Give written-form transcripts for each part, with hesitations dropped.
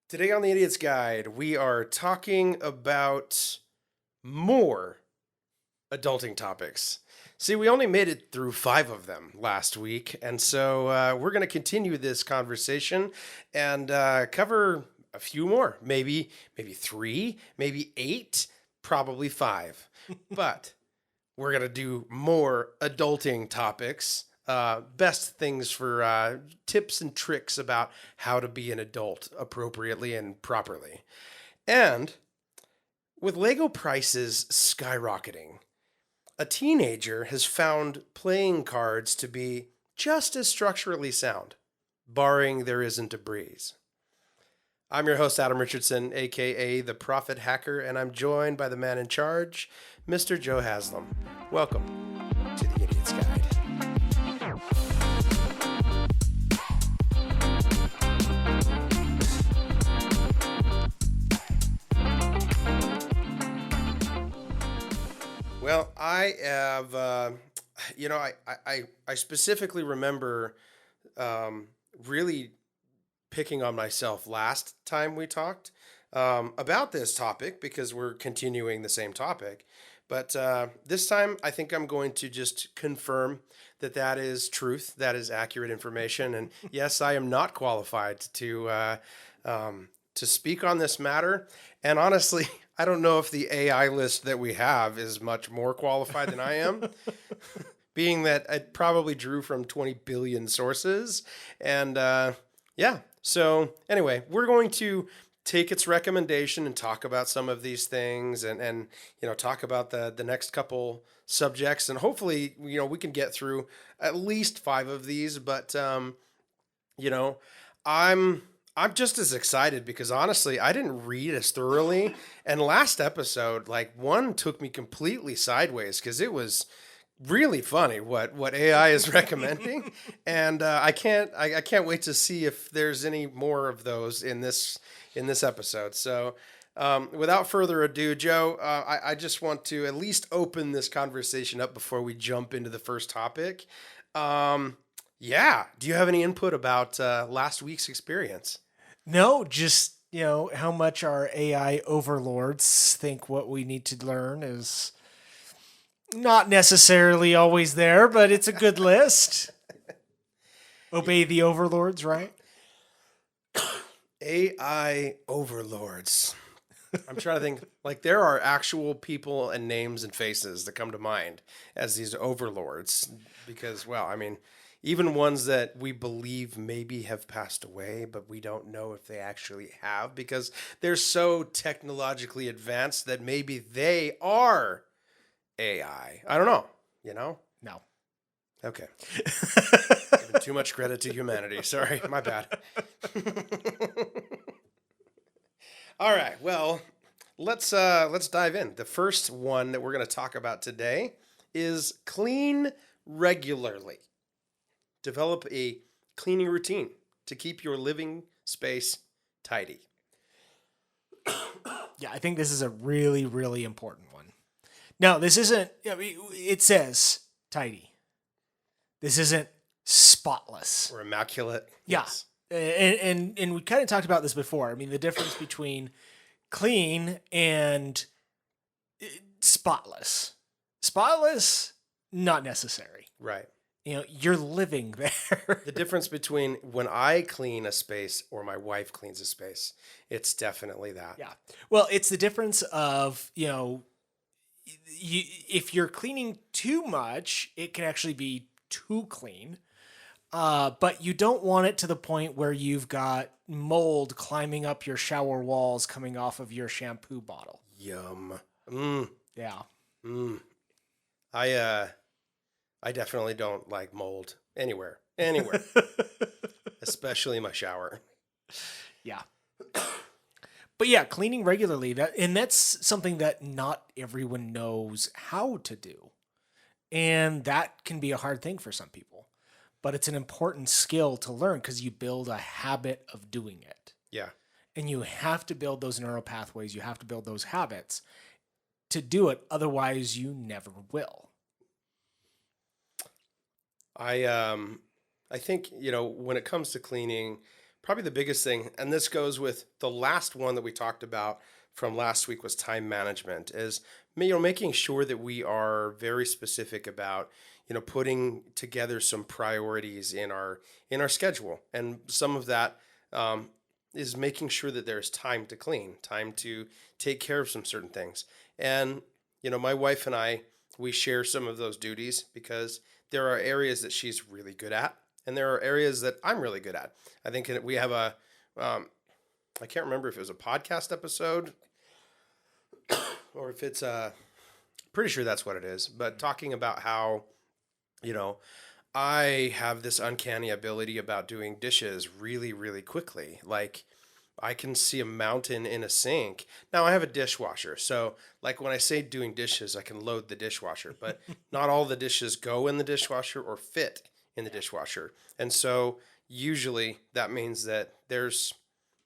Today on the Idiot's Guide, we are talking about more adulting topics. See, we only made it through 5 of them last week, and so we're going to continue this conversation and cover a few more, maybe 3, maybe 8, probably 5. But we're going to do more adulting topics. Best things for tips and tricks about how to be an adult appropriately and properly. And with Lego prices skyrocketing, a teenager has found playing cards to be just as structurally sound, barring there isn't a breeze. I'm your host, Adam Richardson, aka the Prophet Hacker, and I'm joined by the man in charge, Mr. Joe Haslam. Welcome to the Idiot's Guide. Well, I have, I specifically remember really picking on myself last time we talked about this topic because we're continuing the same topic. But this time, I think I'm going to just confirm that that is truth, that is accurate information. And yes, I am not qualified to speak on this matter. And honestly, I don't know if the AI list that we have is much more qualified than I am, being that I probably drew from 20 billion sources. And yeah, so anyway, we're going to take its recommendation and talk about some of these things and talk about the next couple subjects. And hopefully, we can get through at least 5 of these. But, I'm just as excited because honestly, I didn't read as thoroughly. And last episode, one took me completely sideways because it was really funny what AI is recommending. And I can't wait to see if there's any more of those in this episode. So without further ado, Joe, I just want to at least open this conversation up before we jump into the first topic. Yeah. Do you have any input about last week's experience? No, just, how much our AI overlords think what we need to learn is not necessarily always there, but it's a good list. Obey the overlords, right? AI overlords. I'm trying to think, there are actual people and names and faces that come to mind as these overlords because, even ones that we believe maybe have passed away, but we don't know if they actually have because they're so technologically advanced that maybe they are AI. I don't know, No. Okay. Giving too much credit to humanity. Sorry, my bad. All right, well, let's dive in. The first one that we're going to talk about today is clean regularly. Develop a cleaning routine to keep your living space tidy. Yeah, I think this is a really, really important one. Now, this isn't, it says tidy. This isn't spotless. Or immaculate. Yeah. Yes. And we kind of talked about this before. The difference between clean and spotless. Spotless, not necessary. Right. You're living there. The difference between when I clean a space or my wife cleans a space, it's definitely that. Yeah. Well, it's the difference of, if you're cleaning too much, it can actually be too clean. But you don't want it to the point where you've got mold climbing up your shower walls coming off of your shampoo bottle. Yum. Yeah. I definitely don't like mold anywhere, especially my shower. Yeah. But yeah, cleaning regularly, that's something that not everyone knows how to do. And that can be a hard thing for some people. But it's an important skill to learn because you build a habit of doing it. Yeah. And you have to build those neural pathways. You have to build those habits to do it. Otherwise, you never will. I think, when it comes to cleaning, probably the biggest thing, and this goes with the last one that we talked about from last week was time management, is making sure that we are very specific about putting together some priorities in our schedule, and some of that is making sure that there's time to clean, time to take care of some certain things. And my wife and I, we share some of those duties because there are areas that she's really good at, and there are areas that I'm really good at. I think we have I can't remember if it was a podcast episode or if it's pretty sure that's what it is, but talking about how, I have this uncanny ability about doing dishes really, really quickly. Like, I can see a mountain in a sink. Now I have a dishwasher. So like when I say doing dishes, I can load the dishwasher, but not all the dishes go in the dishwasher or fit in the dishwasher. And so usually that means that there's,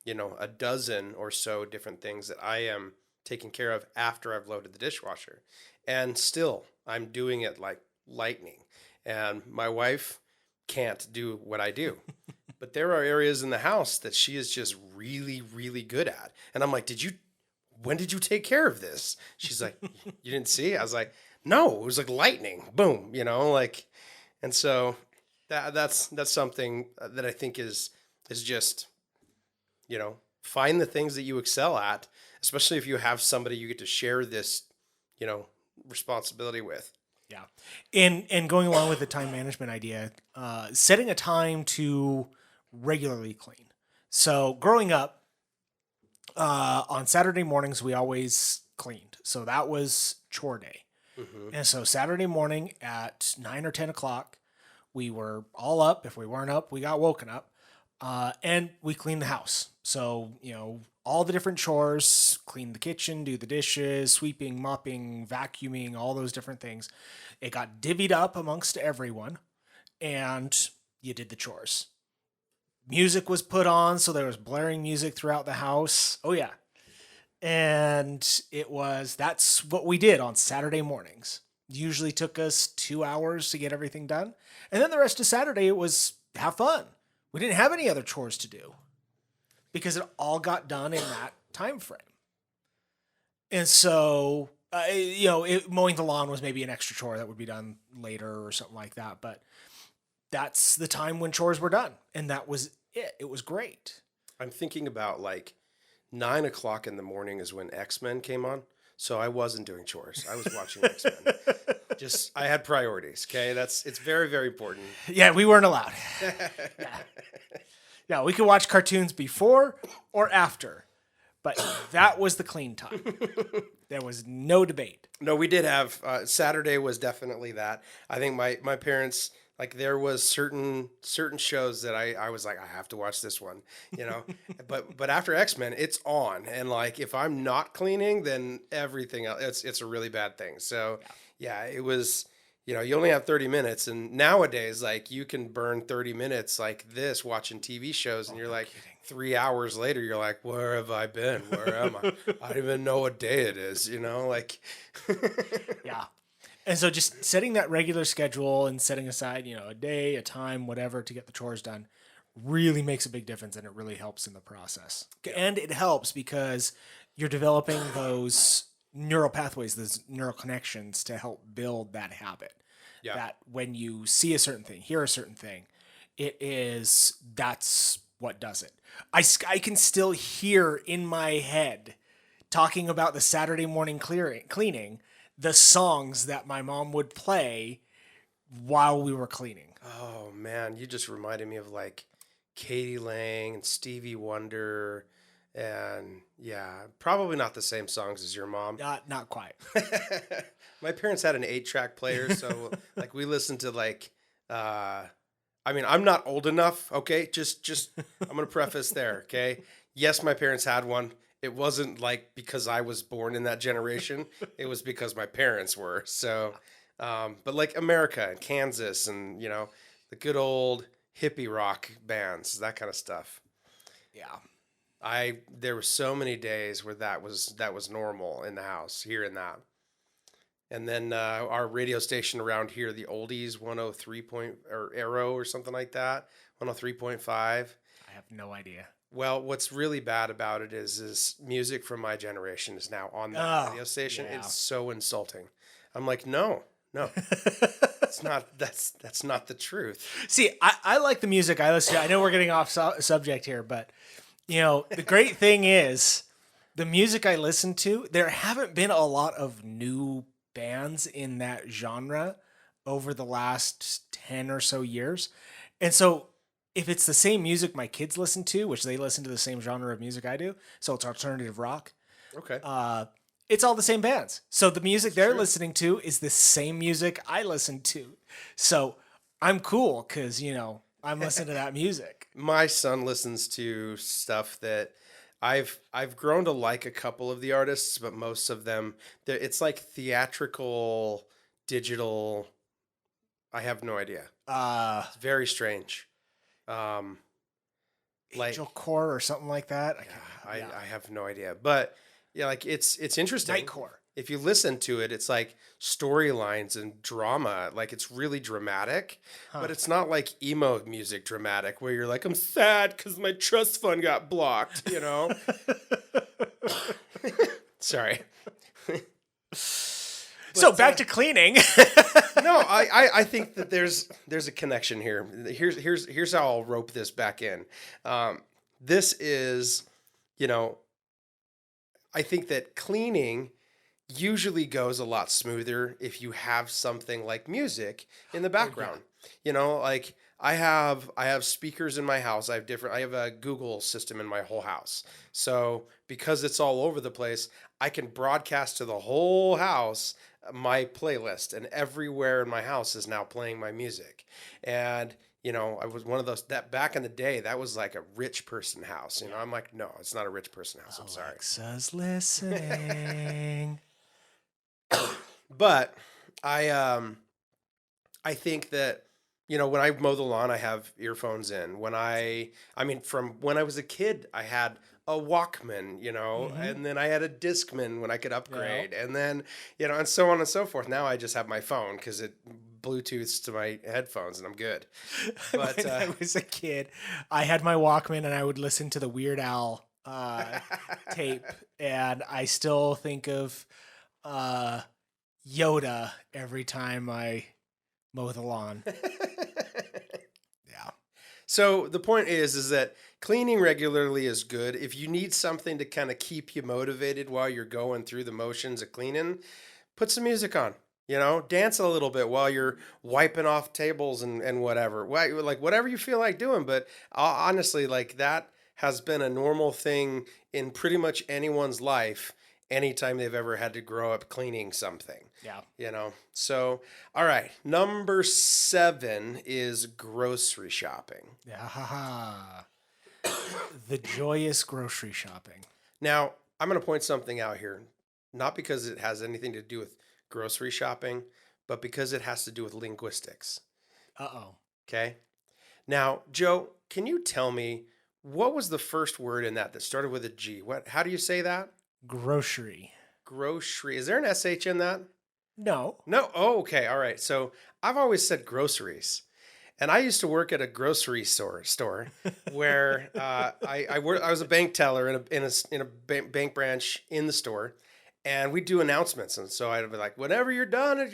a dozen or so different things that I am taking care of after I've loaded the dishwasher. And still I'm doing it like lightning. And my wife can't do what I do. But there are areas in the house that she is just really, really good at. And I'm like, when did you take care of this? She's like, you didn't see? I was like, no, it was like lightning, boom, and so that's something that I think is just, find the things that you excel at, especially if you have somebody you get to share this, responsibility with. Yeah. And going along with the time management idea, setting a time to regularly clean. So growing up, on Saturday mornings, we always cleaned. So that was chore day. Mm-hmm. And so Saturday morning at 9 or 10 o'clock, we were all up. If we weren't up, we got woken up. And we cleaned the house. So, all the different chores, clean the kitchen, do the dishes, sweeping, mopping, vacuuming, all those different things. It got divvied up amongst everyone, and you did the chores. Music was put on, so there was blaring music throughout the house. Oh, yeah. And that's what we did on Saturday mornings. Usually took us 2 hours to get everything done. And then the rest of Saturday, it was have fun. We didn't have any other chores to do because it all got done in that time frame. And so, mowing the lawn was maybe an extra chore that would be done later or something like that. But that's the time when chores were done. And that was it. It was great. I'm thinking about like 9 o'clock in the morning is when X-Men came on. So I wasn't doing chores. I was watching X-Men. I had priorities. Okay. It's very, very important. Yeah. We weren't allowed. Yeah. We could watch cartoons before or after, but that was the clean time. There was no debate. No, we did have, Saturday was definitely that. I think my parents, like there was certain shows that I was like, I have to watch this one, but after X-Men, it's on. And like, if I'm not cleaning, then everything else, it's a really bad thing. So yeah, it was, you only have 30 minutes. And nowadays, like you can burn 30 minutes like this watching TV shows. And you're like, kidding. 3 hours later, you're like, where have I been? Where am I? I don't even know what day it is, like. Yeah. And so just setting that regular schedule and setting aside, a day, a time, whatever, to get the chores done really makes a big difference, and it really helps in the process. Yeah. And it helps because you're developing those neural pathways, those neural connections to help build that habit. Yeah. That when you see a certain thing, hear a certain thing, that's what does it. I can still hear in my head talking about the Saturday morning cleaning, the songs that my mom would play while we were cleaning. Oh man, you just reminded me of like Katie Lang and Stevie Wonder, and yeah, probably not the same songs as your mom. Not quite. My parents had an 8-track player, so like we listened to like I'm not old enough, okay? Just I'm going to preface there, okay? Yes, my parents had one. It wasn't like because I was born in that generation. It was because my parents were. So, but like America and Kansas and, the good old hippie rock bands, that kind of stuff. Yeah. There were so many days where that was normal in the house, hearing that. And then our radio station around here, the oldies 103 or Arrow or something like that, 103.5. I I have no idea. Well, what's really bad about it is music from my generation is now on that radio station. Yeah. It's so insulting. I'm like, no, it's not. That's not the truth. See, I like the music I listen to. I know we're getting off subject here, but the great thing is the music I listen to. There haven't been a lot of new bands in that genre over the last 10 or so years, and so if it's the same music my kids listen to, which they listen to the same genre of music I do, so it's alternative rock. Okay. It's all the same bands. So the music they're listening to is the same music I listen to. So I'm cool because, I'm listening to that music. My son listens to stuff that I've grown to like a couple of the artists, but most of them, it's like theatrical, digital. I have no idea. It's very strange. Angel Core or something like that. I have no idea, but yeah, like it's interesting. Nightcore. If you listen to it, it's like storylines and drama. Like it's really dramatic, but it's not like emo music dramatic where you're like, I'm sad because my trust fund got blocked. Sorry. So back to cleaning. No, I think that there's a connection here. Here's how I'll rope this back in. This is, I think that cleaning usually goes a lot smoother if you have something like music in the background. Like I have speakers in my house. I have a Google system in my whole house. So because it's all over the place, I can broadcast to the whole house my playlist, and everywhere in my house is now playing my music. And I was one of those that back in the day, that was like a rich person house. I'm like, no, it's not a rich person house. I'm sorry. Alexa's listening. But I think that when I mow the lawn, I have earphones in. From when I was a kid, I had a Walkman, and then I had a Discman when I could upgrade, and then and so on and so forth. Now I just have my phone because it Bluetooths to my headphones, and I'm good. But when I was a kid, I had my Walkman, and I would listen to the Weird Al tape, and I still think of Yoda every time I mow the lawn. Yeah. So the point is that cleaning regularly is good. If you need something to kind of keep you motivated while you're going through the motions of cleaning, put some music on. Dance a little bit while you're wiping off tables and whatever. Like whatever you feel like doing. But honestly, like that has been a normal thing in pretty much anyone's life anytime they've ever had to grow up cleaning something. Yeah. So, all right. Number 7 is grocery shopping. Yeah. The joyous grocery shopping. Now, I'm going to point something out here, not because it has anything to do with grocery shopping, but because it has to do with linguistics. Uh-oh. Okay. Now, Joe, can you tell me what was the first word in that started with a G? How do you say that? Grocery. Grocery. Is there an SH in that? No. No. Oh, okay. All right. So I've always said groceries. And I used to work at a grocery store where I was a bank teller in a bank branch in the store, and we'd do announcements. And so I'd be like, whenever you're done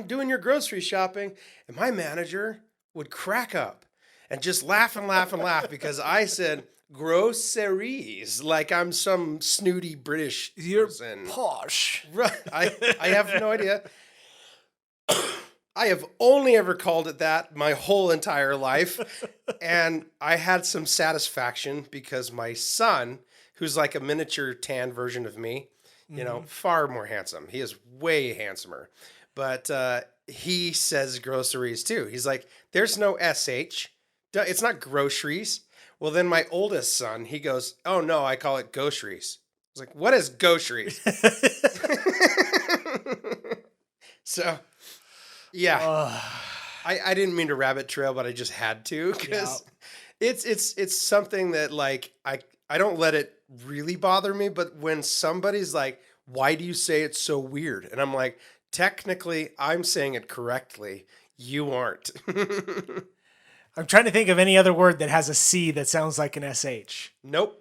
doing your grocery shopping, and my manager would crack up and just laugh and laugh and laugh because I said groceries like I'm some snooty British person. Posh. Right. I have no idea. I have only ever called it that my whole entire life. And I had some satisfaction because my son, who's like a miniature tan version of me, far more handsome. He is way handsomer. But he says groceries too. He's like, there's no SH. It's not groceries. Well, then my oldest son, he goes, oh no, I call it groceries. I was like, what is groceries? So, yeah, I didn't mean to rabbit trail, but I just had to because it's something that like I don't let it really bother me. But when somebody's like, why do you say it's so weird? And I'm like, technically, I'm saying it correctly. You aren't. I'm trying to think of any other word that has a C that sounds like an SH. Nope.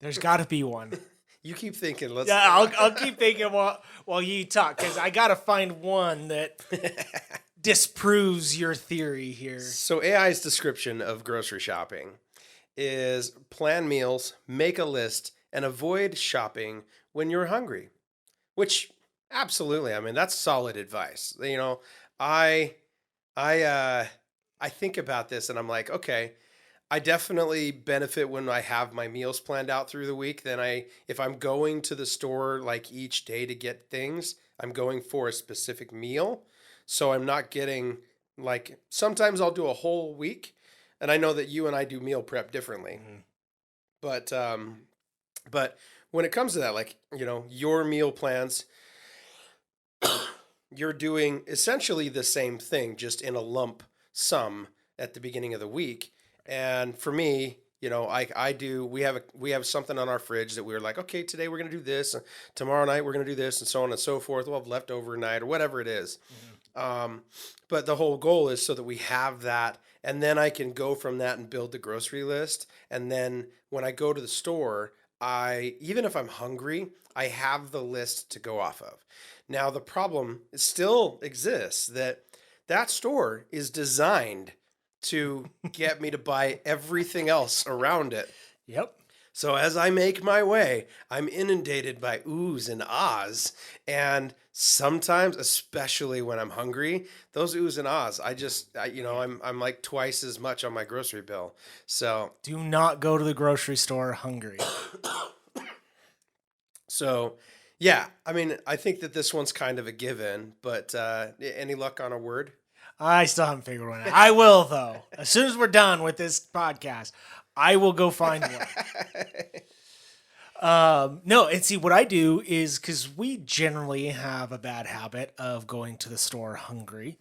There's got to be one. You keep thinking. Let's. Yeah, I'll keep thinking while you talk, because I got to find one that disproves your theory here. So AI's description of grocery shopping is plan meals, make a list, and avoid shopping when you're hungry. Which absolutely, I mean, that's solid advice. I I think about this and I'm like, okay, I definitely benefit when I have my meals planned out through the week. If I'm going to the store like each day to get things, I'm going for a specific meal. So I'm not getting like, sometimes I'll do a whole week. And I know that you and I do meal prep differently. But, but when it comes to that, like, your meal plans, you're doing essentially the same thing, just in a lump sum at the beginning of the week. And for me, I do. We have something on our fridge that we're like, okay, today we're gonna do this. Tomorrow night we're gonna do this, and so on and so forth. We'll have leftover night or whatever it is. But the whole goal is so that we have that, and then I can go from that and build the grocery list. And then when I go to the store, even if I'm hungry, I have the list to go off of. Now the problem still exists that store is designed to get me to buy everything else around it. Yep. So as I make my way, I'm inundated by oohs and ahs. And sometimes, especially when I'm hungry, those oohs and ahs, I'm like twice as much on my grocery bill. So Do not go to the grocery store hungry. So, yeah, I mean, I think that this one's kind of a given, but any luck on a word? I still haven't figured one out. I will, though. As soon as we're done with this podcast, I will go find one. No, and see, what I do is, because we generally have a bad habit of going to the store hungry.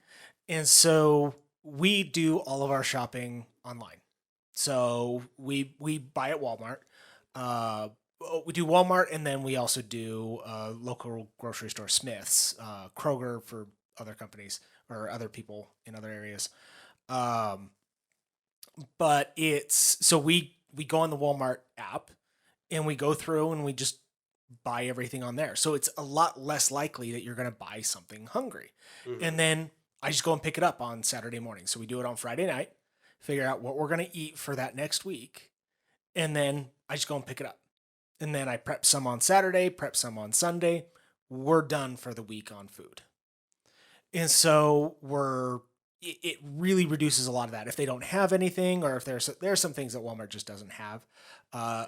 And so we do all of our shopping online. So we buy at Walmart. We do Walmart, and then we also do local grocery store, Smith's, Kroger for other companies or other people in other areas. But so we go on the Walmart app and we go through and we just buy everything on there. So it's a lot less likely that you're going to buy something hungry. Mm-hmm. And then I just go and pick it up on Saturday morning. So we do it on Friday night, figure out what we're going to eat for that next week. And then I just go and pick it up. And then I prep some on Saturday, prep some on Sunday. We're done for the week on food. And so it really reduces a lot of that. If they don't have anything, or if there are some things that Walmart just doesn't have,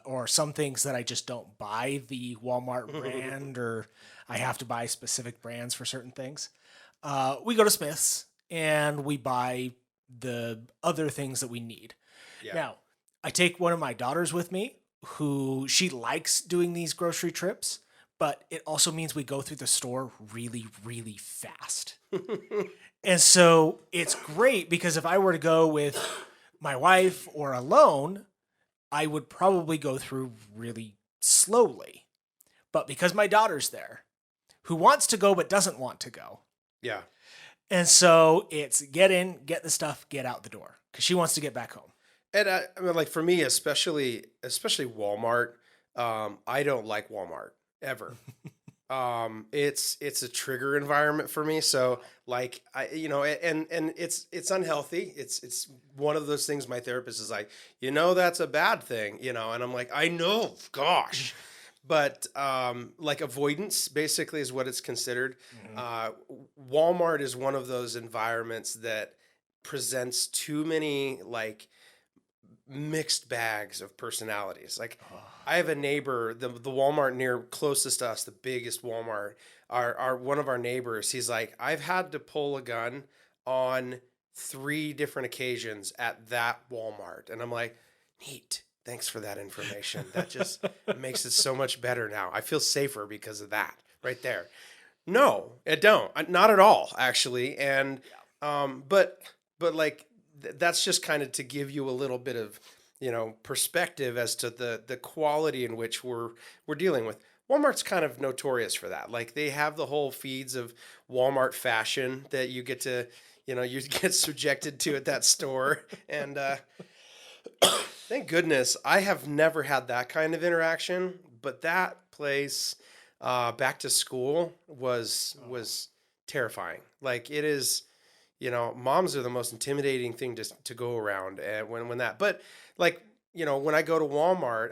or some things that I just don't buy the Walmart brand, or I have to buy specific brands for certain things, we go to Smith's and we buy the other things that we need. Yeah. Now, I take one of my daughters with me, who she likes doing these grocery trips, but it also means we go through the store really, really fast. And so it's great, because if I were to go with my wife or alone, I would probably go through really slowly. But because my daughter's there, who wants to go but doesn't want to go. Yeah. And so it's get in, get the stuff, get out the door, because she wants to get back home. And I mean, like for me, especially Walmart, I don't like Walmart ever. It's a trigger environment for me. So like and it's unhealthy. It's one of those things my therapist is like, that's a bad thing, and I'm like, I know, gosh. But like avoidance basically is what it's considered. Walmart is one of those environments that presents too many like mixed bags of personalities. Like I have a neighbor, the Walmart near closest to us, the biggest Walmart, our one of our neighbors, he's like, I've had to pull a gun on 3 different occasions at that Walmart. And I'm like, neat. Thanks for that information. That just makes it so much better now. I feel safer because of that right there. No, I don't. Not at all, actually. And but like that's just kind of to give you a little bit of perspective as to the quality in which we're dealing with. Walmart's kind of notorious for that. Like they have the whole feeds of Walmart fashion that you get to, you get subjected to at that store. And thank goodness I have never had that kind of interaction. But that place, back to school was terrifying. Like it is, moms are the most intimidating thing to go around. And but like, when I go to Walmart,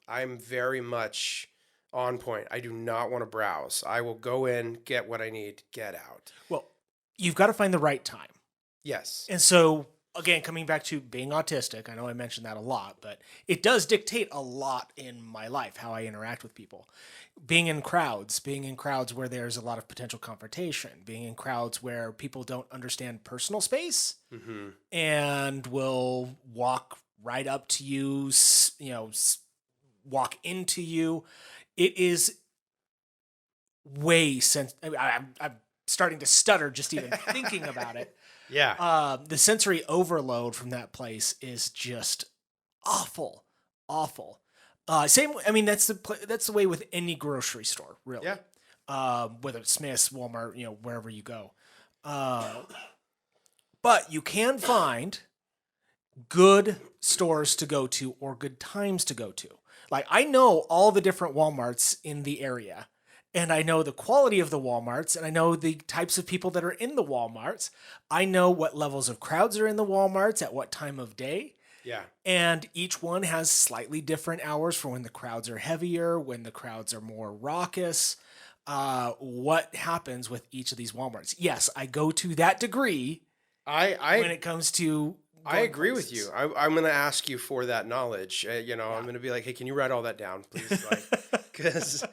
I'm very much on point. I do not want to browse. I will go in, get what I need, get out. Well, you've got to find the right time. Yes. And so, again, coming back to being autistic, I know I mentioned that a lot, but it does dictate a lot in my life, how I interact with people. Being in crowds where there's a lot of potential confrontation, being in crowds where people don't understand personal space and will walk right up to you, walk into you. It is I'm starting to stutter just even thinking about it. Yeah. The sensory overload from that place is just awful. Same. I mean, that's the way with any grocery store, really. Yeah. Whether it's Smith's, Walmart, wherever you go. But you can find good stores to go to or good times to go to. Like I know all the different Walmarts in the area. And I know the quality of the Walmarts, and I know the types of people that are in the Walmarts. I know what levels of crowds are in the Walmarts at what time of day. Yeah. And each one has slightly different hours for when the crowds are heavier, when the crowds are more raucous. What happens with each of these Walmarts? Yes, I go to that degrey when it comes to I agree places. with you. I'm going to ask you for that knowledge. I'm going to be like, hey, can you write all that down, please? Because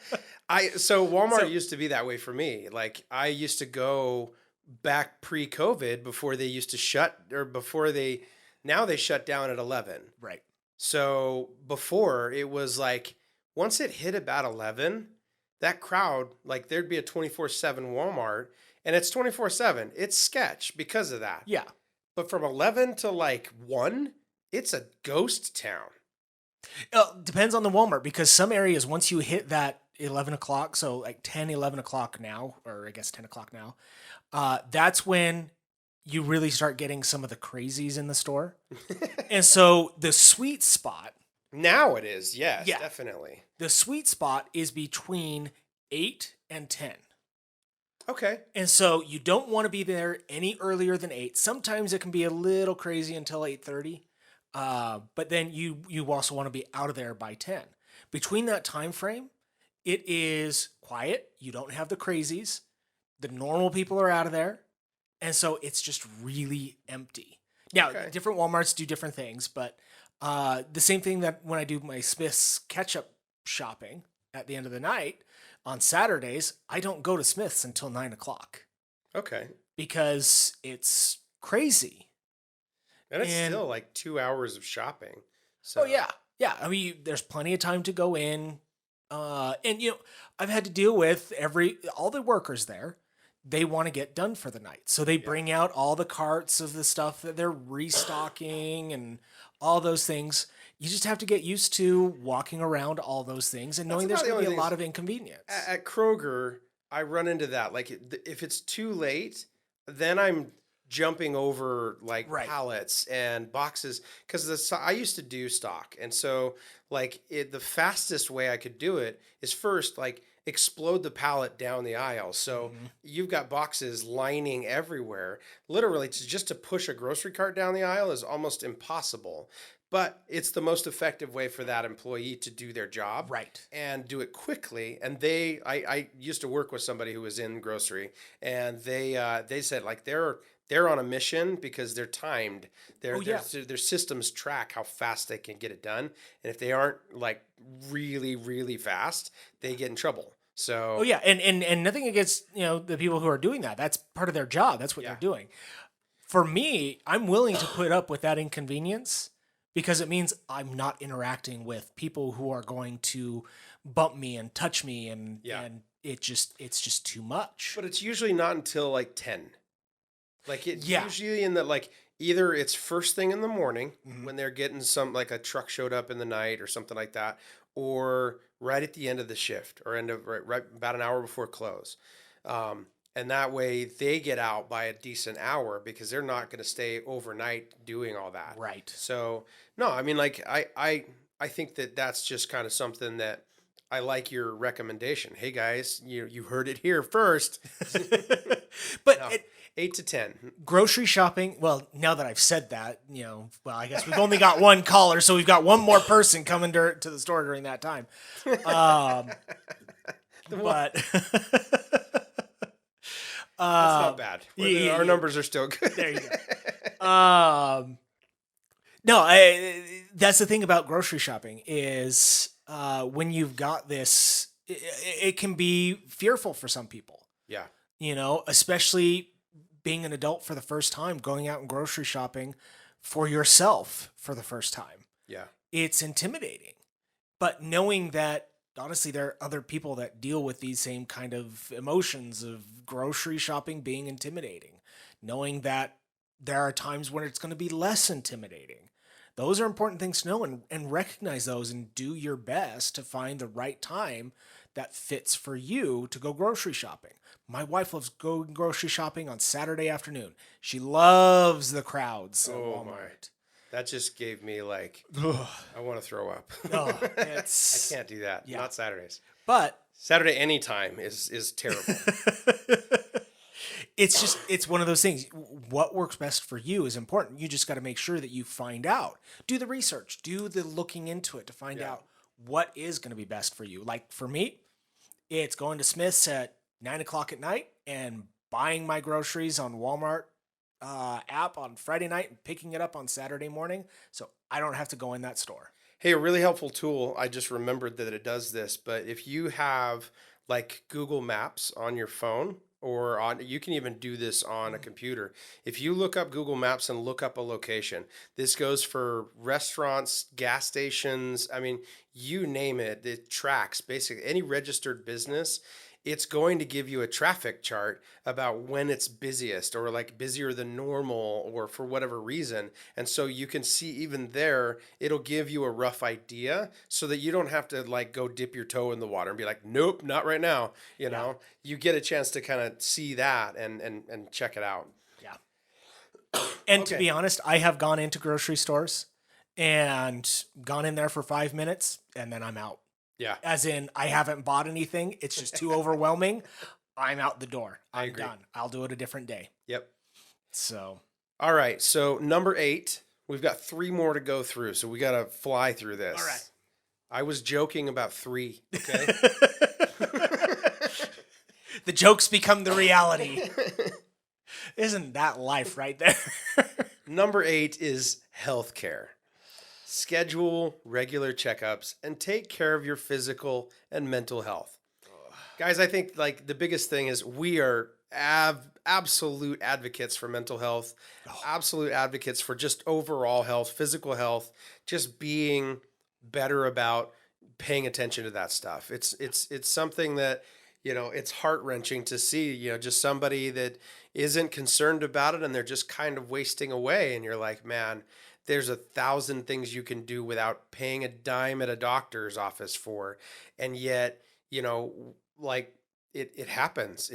Walmart used to be that way for me. Like I used to go back pre-COVID before they used to now they shut down at 11. Right. So before it was like, once it hit about 11, that crowd, like there'd be a 24/7 Walmart and it's 24/7. It's sketch because of that. Yeah. But from 11 to like 1, it's a ghost town. Depends on the Walmart because some areas, once you hit that 11 o'clock, so like 10, 11 o'clock now, or I guess 10 o'clock now, that's when you really start getting some of the crazies in the store. And so the sweet spot. Now it is, yes, Yeah. definitely. The sweet spot is between 8 and 10. Okay. And so you don't want to be there any earlier than 8. Sometimes it can be a little crazy until 8:30. But then you also want to be out of there by 10. Between that time frame, it is quiet. You don't have the crazies. The normal people are out of there. And so it's just really empty. Now, different Walmarts do different things, but the same thing that when I do my Smith's ketchup shopping at the end of the night, on Saturdays, I don't go to Smith's until 9 o'clock. Okay. Because it's crazy. And it's still like 2 hours of shopping. So. Oh, yeah. Yeah. I mean, there's plenty of time to go in. And, I've had to deal with all the workers there. They want to get done for the night. So they bring out all the carts of the stuff that they're restocking and all those things. You just have to get used to walking around all those things and knowing there's going to be a lot of inconvenience. At Kroger, I run into that. Like, if it's too late, then I'm jumping over like pallets and boxes because I used to do stock. And so like the fastest way I could do it is first like explode the pallet down the aisle. So you've got boxes lining everywhere. Literally just to push a grocery cart down the aisle is almost impossible. But it's the most effective way for that employee to do their job, and do it quickly. And I used to work with somebody who was in grocery, and they said like they're on a mission because they're timed. Their systems track how fast they can get it done, and if they aren't like really really fast, they get in trouble. So and nothing against the people who are doing that. That's part of their job. That's what they're doing. For me, I'm willing to put up with that inconvenience. Because it means I'm not interacting with people who are going to bump me and touch me and it's just too much. But it's usually not until like 10. Like it's usually in the like either it's first thing in the morning when they're getting some like a truck showed up in the night or something like that, or right at the end of the shift or right about an hour before close. And that way they get out by a decent hour because they're not going to stay overnight doing all that. Right. So no, I mean, like I think that that's just kind of something that I like your recommendation. Hey guys, you heard it here first. But No, 8 to 10. grocery shopping, well, now that I've said that, well, I guess we've only got one caller, so we've got one more person coming to the store during that time. But That's not bad. Our numbers are still good. There you go. No, that's the thing about grocery shopping is when you've got this, it can be fearful for some people. Yeah. Especially being an adult for the first time, going out and grocery shopping for yourself for the first time. Yeah. It's intimidating. But knowing that, honestly, there are other people that deal with these same kind of emotions of grocery shopping being intimidating. Knowing that there are times when it's going to be less intimidating. Those are important things to know and recognize those and do your best to find the right time that fits for you to go grocery shopping. My wife loves going grocery shopping on Saturday afternoon. She loves the crowds at Walmart. My. That just gave me like, I want to throw up. It's, I can't do that. Yeah. Not Saturdays. But Saturday anytime is terrible. it's one of those things. What works best for you is important. You just got to make sure that you find out. Do the research. Do the looking into it to find out what is going to be best for you. Like for me, it's going to Smith's at 9:00 at night and buying my groceries on Walmart app on Friday night and picking it up on Saturday morning. So I don't have to go in that store. Hey, a really helpful tool. I just remembered that it does this, but if you have like Google Maps on your phone or you can even do this on a computer. If you look up Google Maps and look up a location, this goes for restaurants, gas stations. I mean, you name it, it tracks basically any registered business. It's going to give you a traffic chart about when it's busiest or like busier than normal or for whatever reason. And so you can see even there, it'll give you a rough idea so that you don't have to like go dip your toe in the water and be like, nope, not right now. You know, you get a chance to kind of see that and check it out. Yeah. And to be honest, I have gone into grocery stores and gone in there for 5 minutes and then I'm out. Yeah. As in, I haven't bought anything. It's just too overwhelming. I'm out the door. I'm done. I'll do it a different day. Yep. So. All right. So number 8, we've got 3 more to go through. So we got to fly through this. All right. I was joking about 3. Okay. The jokes become the reality. Isn't that life right there? Number 8 is healthcare. Schedule regular checkups and take care of your physical and mental health. Guys, I think like the biggest thing is we are absolute advocates for mental health, absolute advocates for just overall health, physical health, just being better about paying attention to that stuff. It's something that, you know, it's heart-wrenching to see, you know, just somebody that isn't concerned about it and they're just kind of wasting away. And you're like, man, there's 1,000 things you can do without paying a dime at a doctor's office for. And yet, you know, like it happens.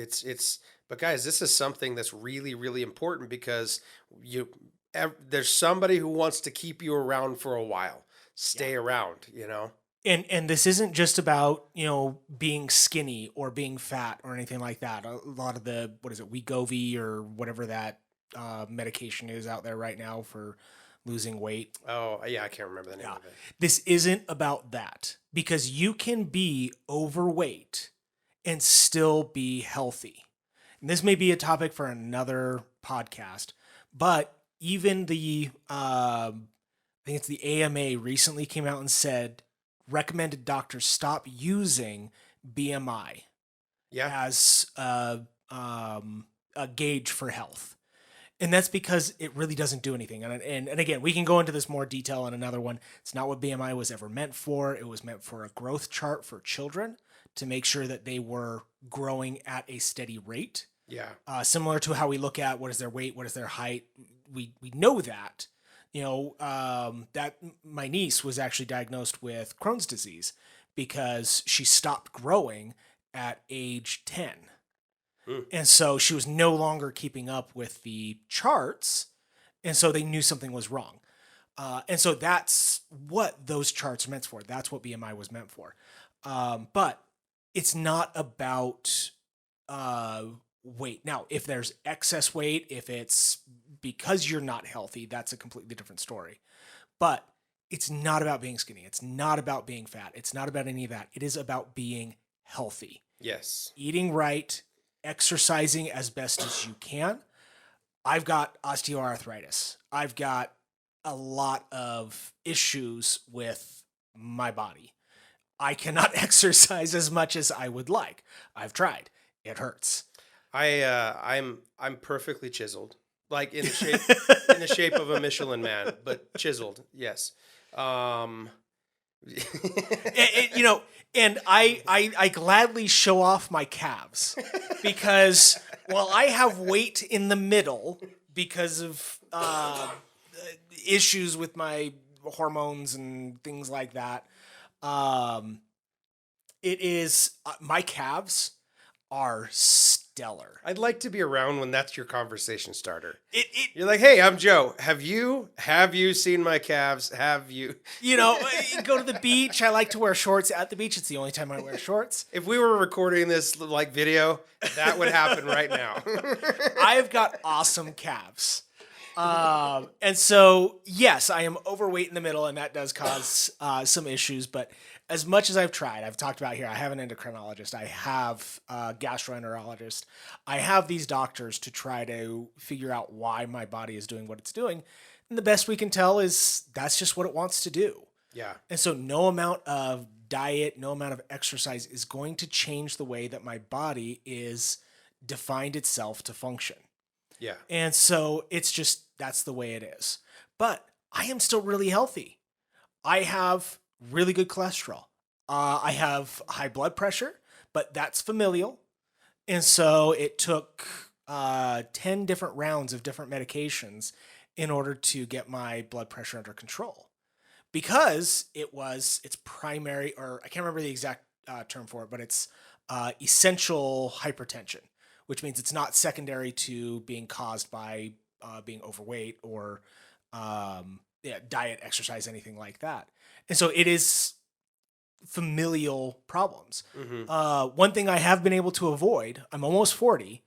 But guys, this is something that's really, really important because there's somebody who wants to keep you around for a while. Stay around, you know? And this isn't just about, you know, being skinny or being fat or anything like that. A lot of the, Wegovy or whatever that medication is out there right now for losing weight. Oh, yeah, I can't remember the name of it. This isn't about that because you can be overweight and still be healthy. And this may be a topic for another podcast, but even I think it's the AMA recently came out and said, recommended doctors stop using BMI as a gauge for health. And that's because it really doesn't do anything. And again, we can go into this more detail on another one. It's not what BMI was ever meant for. It was meant for a growth chart for children to make sure that they were growing at a steady rate. Yeah. Similar to how we look at what is their weight, what is their height. We know that. That my niece was actually diagnosed with Crohn's disease because she stopped growing at age 10. And so she was no longer keeping up with the charts. And so they knew something was wrong. And so that's what those charts are meant for. That's what BMI was meant for. But it's not about weight. Now, if there's excess weight, if it's because you're not healthy, that's a completely different story. But it's not about being skinny. It's not about being fat. It's not about any of that. It is about being healthy. Yes. Eating right, exercising as best as you can. I've got osteoarthritis. I've got a lot of issues with my body. I cannot exercise as much as I would like. I've tried. It hurts. I'm perfectly chiseled, like in the shape of a Michelin man, but chiseled. Yes. And I gladly show off my calves because while I have weight in the middle because of issues with my hormones and things like that, it is my calves are stellar. I'd like to be around when that's your conversation starter. You're like, hey, I'm Joe. Have you seen my calves? Have you? Go to the beach. I like to wear shorts at the beach. It's the only time I wear shorts. If we were recording this like video, that would happen right now. I've got awesome calves. And so, yes, I am overweight in the middle, and that does cause some issues. But as much as I've tried, I've talked about here, I have an endocrinologist, I have a gastroenterologist, I have these doctors to try to figure out why my body is doing what it's doing. And the best we can tell is that's just what it wants to do. Yeah. And so no amount of diet, no amount of exercise is going to change the way that my body is defined itself to function. Yeah. And so it's just, that's the way it is. But I am still really healthy. I have really good cholesterol. I have high blood pressure, but that's familial. And so it took 10 different rounds of different medications in order to get my blood pressure under control. Because it's primary, or I can't remember the exact term for it, but it's essential hypertension, which means it's not secondary to being caused by being overweight or diet, exercise, anything like that. And so it is familial problems. Mm-hmm. One thing I have been able to avoid, I'm almost 40,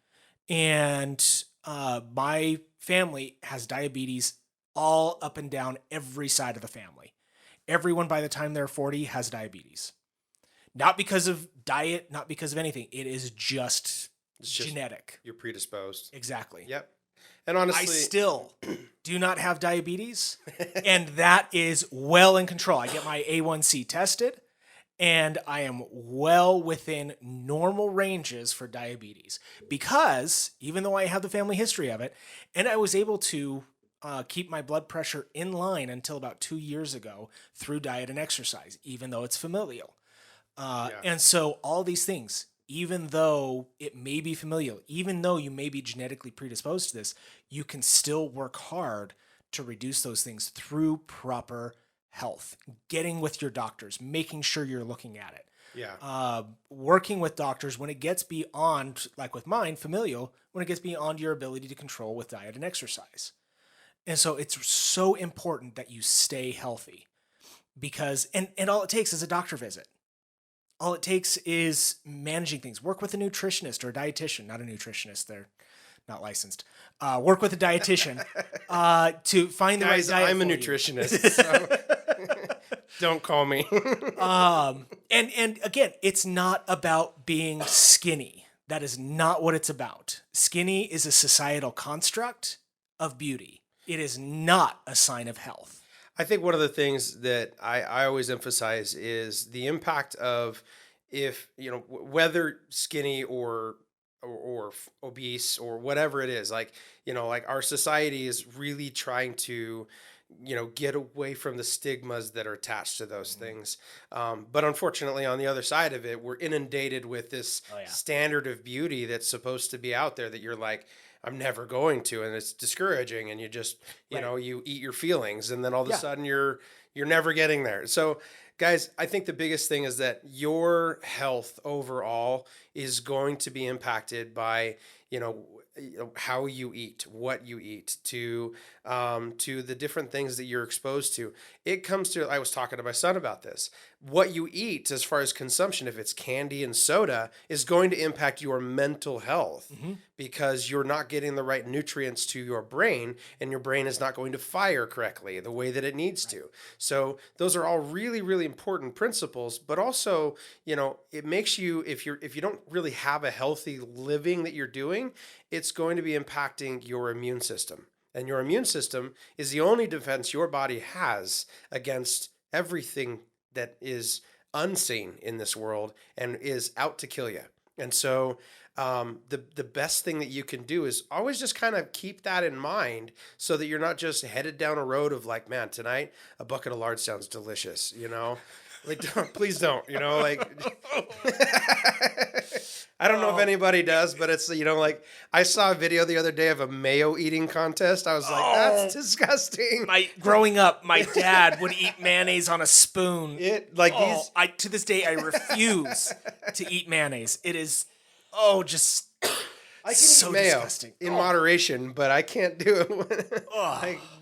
and my family has diabetes all up and down every side of the family. Everyone by the time they're 40 has diabetes. Not because of diet, not because of anything. It is just genetic. You're predisposed. Exactly. Yep. And honestly, I still do not have diabetes, and that is well in control. I get my A1C tested, and I am well within normal ranges for diabetes because even though I have the family history of it, and I was able to keep my blood pressure in line until about 2 years ago through diet and exercise, even though it's familial. And so all these things, even though it may be familial, even though you may be genetically predisposed to this, you can still work hard to reduce those things through proper health, getting with your doctors, making sure you're looking at it. Yeah. Working with doctors when it gets beyond, like with mine, familial, when it gets beyond your ability to control with diet and exercise. And so it's so important that you stay healthy because, and all it takes is a doctor visit. All it takes is managing things. Work with a nutritionist or a dietitian, not a nutritionist. They're not licensed. Work with a dietitian to find the right diet. I'm a nutritionist, so don't call me. And again, it's not about being skinny. That is not what it's about. Skinny is a societal construct of beauty. It is not a sign of health. I think one of the things that I always emphasize is the impact of if, whether skinny or obese or whatever it is, like our society is really trying to, get away from the stigmas that are attached to those things. But unfortunately, on the other side of it, we're inundated with this standard of beauty that's supposed to be out there that you're like, I'm never going to, and it's discouraging, and you just, you eat your feelings, and then all of a sudden you're never getting there. So guys, I think the biggest thing is that your health overall is going to be impacted by, how you eat, what you eat, to the different things that you're exposed to. It comes to, I was talking to my son about this. What you eat as far as consumption, if it's candy and soda, is going to impact your mental health because you're not getting the right nutrients to your brain, and your brain is not going to fire correctly the way that it needs to. So those are all really, really important principles, but also, it makes you, if you don't really have a healthy living that you're doing, it's going to be impacting your immune system. And your immune system is the only defense your body has against everything that is unseen in this world and is out to kill you. And so the best thing that you can do is always just kind of keep that in mind, so that you're not just headed down a road of like, man, tonight a bucket of lard sounds delicious, like, please don't, like, I don't know if anybody does, but it's, like, I saw a video the other day of a mayo eating contest. I was like, that's disgusting. Growing up, my dad would eat mayonnaise on a spoon. To this day, I refuse to eat mayonnaise. It is, just I can so eat mayo disgusting. in moderation, but I can't do it.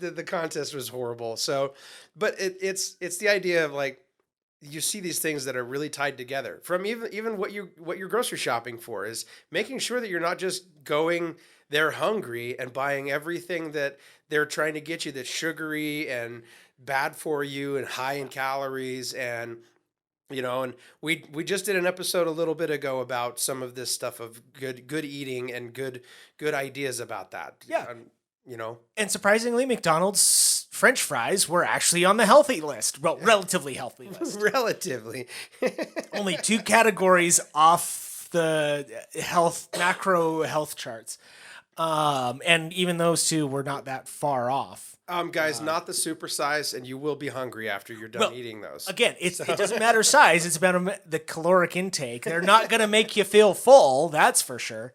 The contest was horrible. So, but it's the idea of like, you see these things that are really tied together from even what you're grocery shopping for, is making sure that you're not just going there hungry and buying everything that they're trying to get you that's sugary and bad for you and high in calories. And and we just did an episode a little bit ago about some of this stuff of good eating and good ideas about that. Yeah. And surprisingly, McDonald's French fries were actually on the healthy list. Well, relatively healthy list. Relatively. Only 2 categories off the macro health charts. And even those 2 were not that far off. Guys, not the super size, and you will be hungry after you're done eating those. Again, it doesn't matter size. It's about the caloric intake. They're not going to make you feel full, that's for sure.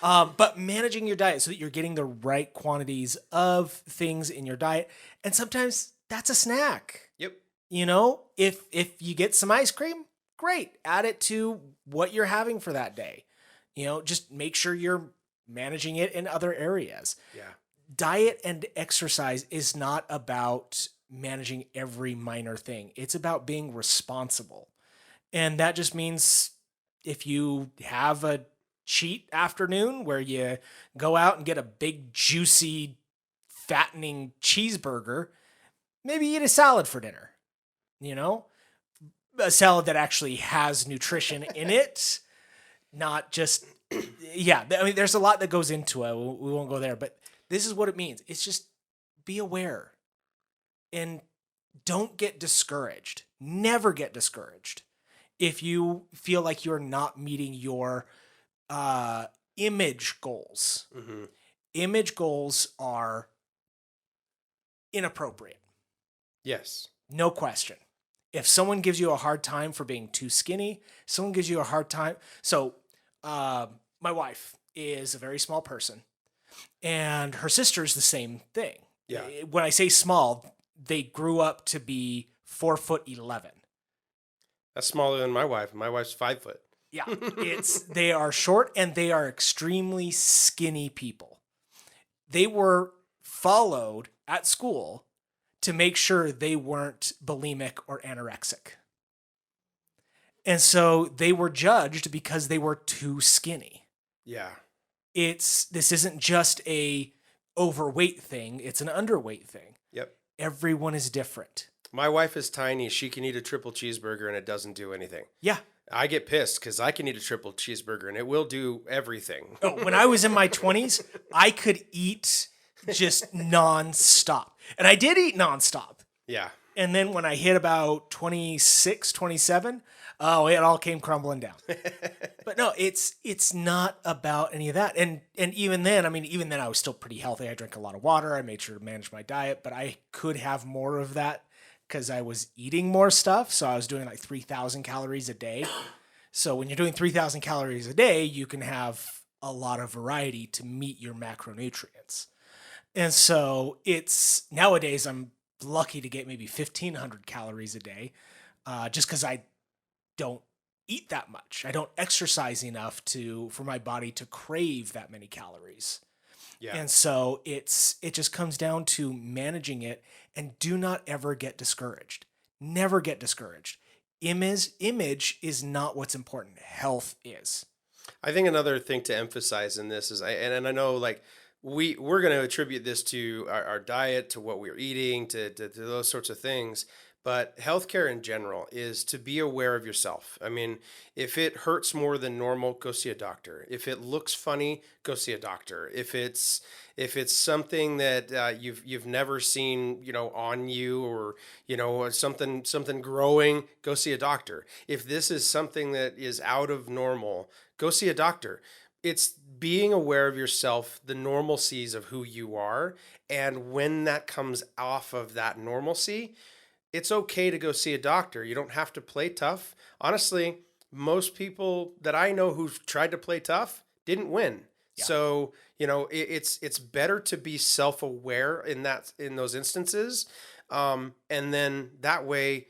But managing your diet so that you're getting the right quantities of things in your diet. And sometimes that's a snack. Yep. If you get some ice cream, great. Add it to what you're having for that day. Just make sure you're managing it in other areas. Yeah. Diet and exercise is not about managing every minor thing. It's about being responsible. And that just means if you have a cheat afternoon where you go out and get a big, juicy, fattening cheeseburger, maybe eat a salad for dinner. A salad that actually has nutrition in it, not just, there's a lot that goes into it. We won't go there, but this is what it means. It's just be aware and don't get discouraged. Never get discouraged if you feel like you're not meeting your image goals. Mm-hmm. Image goals are inappropriate. Yes. No question. If someone gives you a hard time for being too skinny, someone gives you a hard time. So, my wife is a very small person, and her sister's the same thing. Yeah. When I say small, they grew up to be 4'11". That's smaller than my wife. My wife's 5 foot. Yeah, they are short and they are extremely skinny people. They were followed at school to make sure they weren't bulimic or anorexic. And so they were judged because they were too skinny. Yeah. This isn't just a overweight thing, it's an underweight thing. Yep. Everyone is different. My wife is tiny. She can eat a triple cheeseburger and it doesn't do anything. Yeah. I get pissed because I can eat a triple cheeseburger and it will do everything. When I was in my 20s, I could eat just nonstop. And I did eat nonstop. Yeah. And then when I hit about 26, 27, it all came crumbling down. But no, it's not about any of that. And even then I was still pretty healthy. I drank a lot of water. I made sure to manage my diet, but I could have more of that because I was eating more stuff. So I was doing like 3,000 calories a day. So when you're doing 3,000 calories a day, you can have a lot of variety to meet your macronutrients. And so it's nowadays I'm lucky to get maybe 1,500 calories a day, just because I don't eat that much. I don't exercise enough for my body to crave that many calories. Yeah. And so it just comes down to managing it, and do not ever get discouraged. Never get discouraged. Image is not what's important. Health is. I think another thing to emphasize in this is, and I know like we're going to attribute this to our diet, to what we're eating, to those sorts of things. But healthcare in general is to be aware of yourself. I mean, if it hurts more than normal, go see a doctor. If it looks funny, go see a doctor. If it's something that you've never seen, on you, or or something growing, go see a doctor. If this is something that is out of normal, go see a doctor. It's being aware of yourself, the normalcies of who you are, and when that comes off of that normalcy, it's okay to go see a doctor. You don't have to play tough. Honestly, most people that I know who've tried to play tough didn't win. Yeah. So, it's better to be self-aware in those instances. And then that way,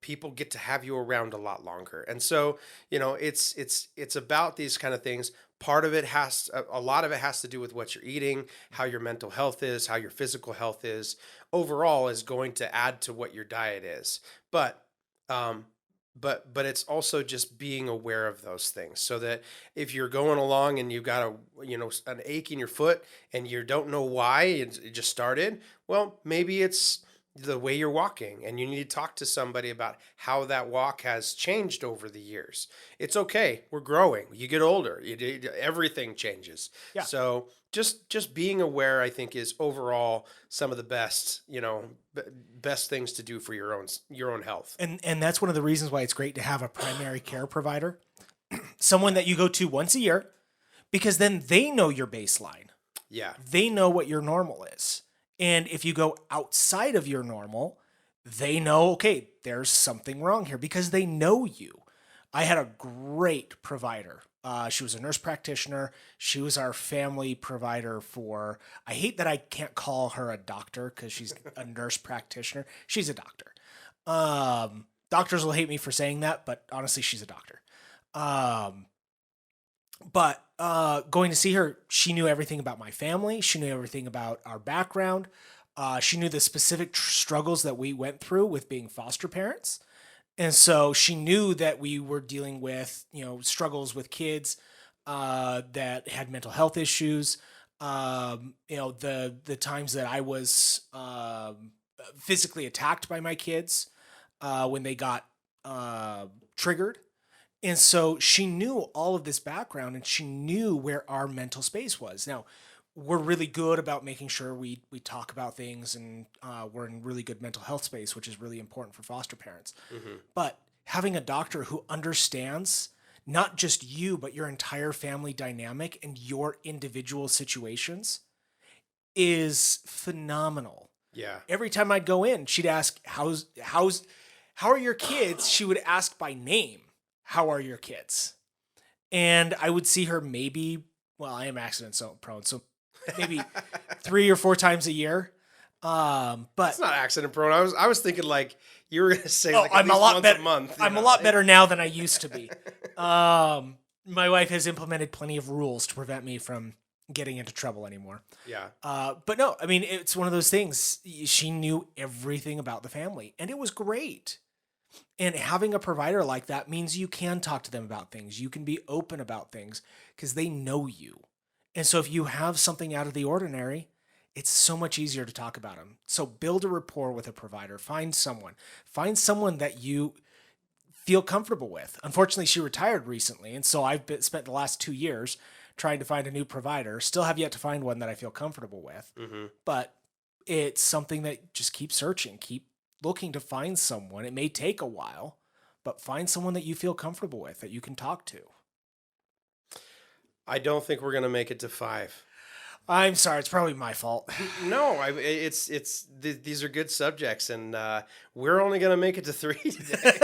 people get to have you around a lot longer. And so, it's about these kind of things. Part of it a lot of it has to do with what you're eating, how your mental health is, how your physical health is. Overall is going to add to what your diet is. But it's also just being aware of those things, so that if you're going along and you've got an ache in your foot and you don't know why it just started, well, maybe it's the way you're walking, and you need to talk to somebody about how that walk has changed over the years. It's okay. We're growing. You get older. Everything changes. Yeah. So just being aware, I think, is overall some of the best, best things to do for your own health. And that's one of the reasons why it's great to have a primary care provider, someone that you go to once a year, because then they know your baseline. Yeah. They know what your normal is. And if you go outside of your normal, they know, okay, there's something wrong here, because they know you. I had a great provider. She was a nurse practitioner. She was our family provider I hate that I can't call her a doctor because she's a nurse practitioner. She's a doctor. Doctors will hate me for saying that, but honestly, she's a doctor. But going to see her, she knew everything about my family. She knew everything about our background. She knew the specific struggles that we went through with being foster parents. And so she knew that we were dealing with, struggles with kids that had mental health issues. The times that I was physically attacked by my kids when they got triggered. And so she knew all of this background, and she knew where our mental space was. Now, we're really good about making sure we talk about things, and we're in really good mental health space, which is really important for foster parents. Mm-hmm. But having a doctor who understands not just you, but your entire family dynamic and your individual situations is phenomenal. Yeah. Every time I'd go in, she'd ask, how are your kids? She would ask by name, how are your kids? And I would see her I am accident prone, so maybe 3 or 4 times a year. But it's not accident prone. I was thinking like you were going to say I'm a lot better. A month. I'm a lot better now than I used to be. My wife has implemented plenty of rules to prevent me from getting into trouble anymore. Yeah. But no, I mean, it's one of those things. She knew everything about the family, and it was great. And having a provider like that means you can talk to them about things. You can be open about things because they know you. And so if you have something out of the ordinary, it's so much easier to talk about them. So build a rapport with a provider. Find someone that you feel comfortable with. Unfortunately, she retired recently. And so I've spent the last 2 years trying to find a new provider. Still have yet to find one that I feel comfortable with. Mm-hmm. But it's something that just keep searching, keep looking to find someone. It may take a while, but find someone that you feel comfortable with, that you can talk to. I don't think we're going to make it to 5. I'm sorry. It's probably my fault. No, these are good subjects, and we're only going to make it to 3 today.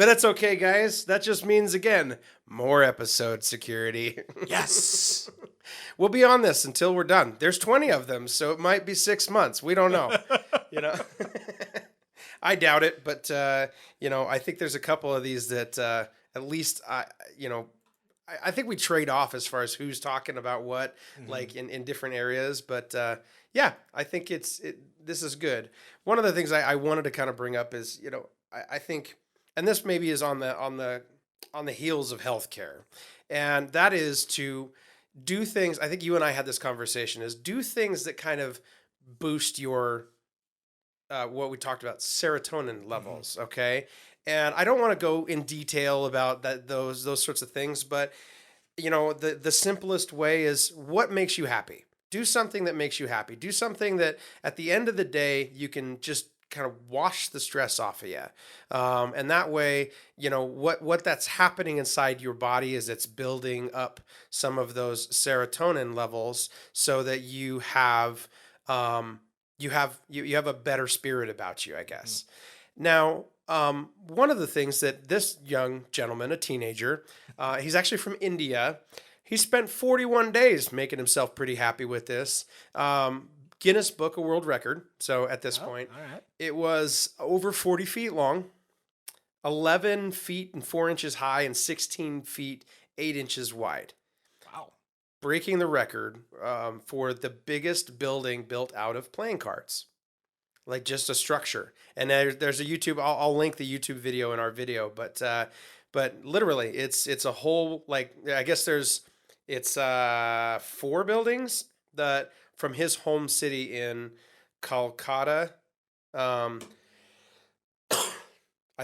But that's okay, guys. That just means, again, more episode security. Yes. We'll be on this until we're done. There's 20 of them, so it might be 6 months. We don't know. You know, I doubt it, but I think there's a couple of these that at least I think we trade off as far as who's talking about what, like in different areas. But yeah, I think this is good. One of the things I wanted to kind of bring up is, I think, and this maybe is on the heels of healthcare, and that is to do things. I think you and I had this conversation, is do things that kind of boost your what we talked about, serotonin levels. Okay. And I don't want to go in detail about those sorts of things, but the simplest way is what makes you happy. Do something that makes you happy. Do something that at the end of the day you can just kind of wash the stress off of you. And that way, what that's happening inside your body is it's building up some of those serotonin levels so that you have you have a better spirit about you, I guess. Now, one of the things that this young gentleman, a teenager, he's actually from India. He spent 41 days making himself pretty happy with this. Guinness Book of World Record. So at this point, all right. It was over 40 feet long, 11 feet and 4 inches high, and 16 feet, 8 inches wide. Wow. Breaking the record for the biggest building built out of playing cards. Like just a structure. And there's a YouTube, I'll link the YouTube video in our video, but literally it's a whole, like, I guess it's 4 buildings that from his home city in Kolkata. I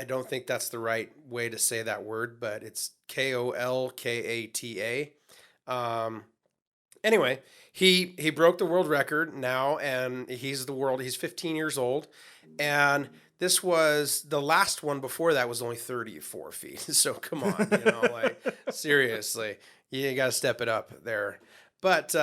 don't think that's the right way to say that word, but it's Kolkata. Anyway, he broke the world record now, and he's 15 years old, and this was the last one before that was only 34 feet. So come on, like seriously, you got to step it up there. But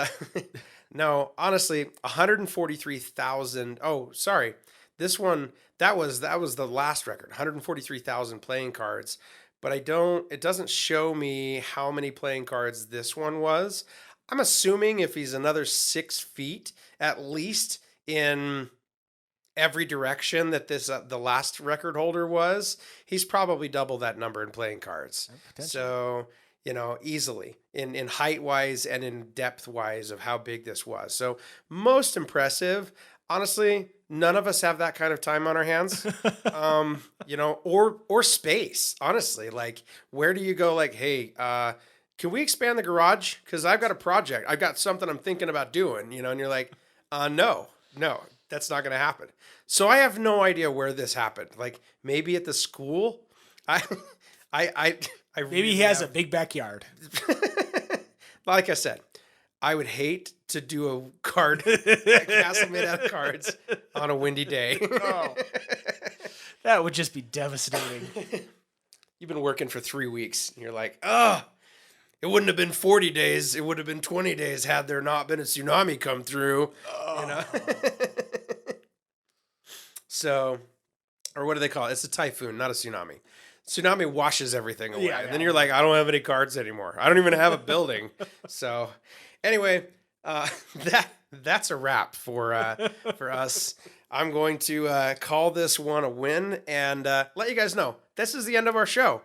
no, honestly, 143,000. Oh, sorry, this one that was the last record, 143,000 playing cards. But it doesn't show me how many playing cards this one was. I'm assuming if he's another 6 feet at least in every direction that the last record holder was, he's probably double that number in playing cards. So, easily in height wise and in depth wise of how big this was. So most impressive. Honestly, none of us have that kind of time on our hands, or space. Honestly, like, where do you go? Like, hey, can we expand the garage? Because I've got a project. I've got something I'm thinking about doing, and you're like, no, that's not going to happen. So I have no idea where this happened. Like maybe at the school. Maybe he has a big backyard. Like I said, I would hate to do a castle made out of cards on a windy day. Oh, that would just be devastating. You've been working for 3 weeks, and you're like, it wouldn't have been 40 days. It would have been 20 days had there not been a tsunami come through. Oh. So, or what do they call it? It's a typhoon, not a tsunami. Tsunami washes everything away. And then you're like, I don't have any cards anymore. I don't even have a building. So anyway, that's a wrap for us. I'm going to call this one a win and let you guys know this is the end of our show.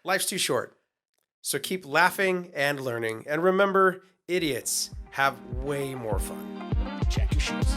Life's too short. So keep laughing and learning. And remember, idiots have way more fun. Check your shoes.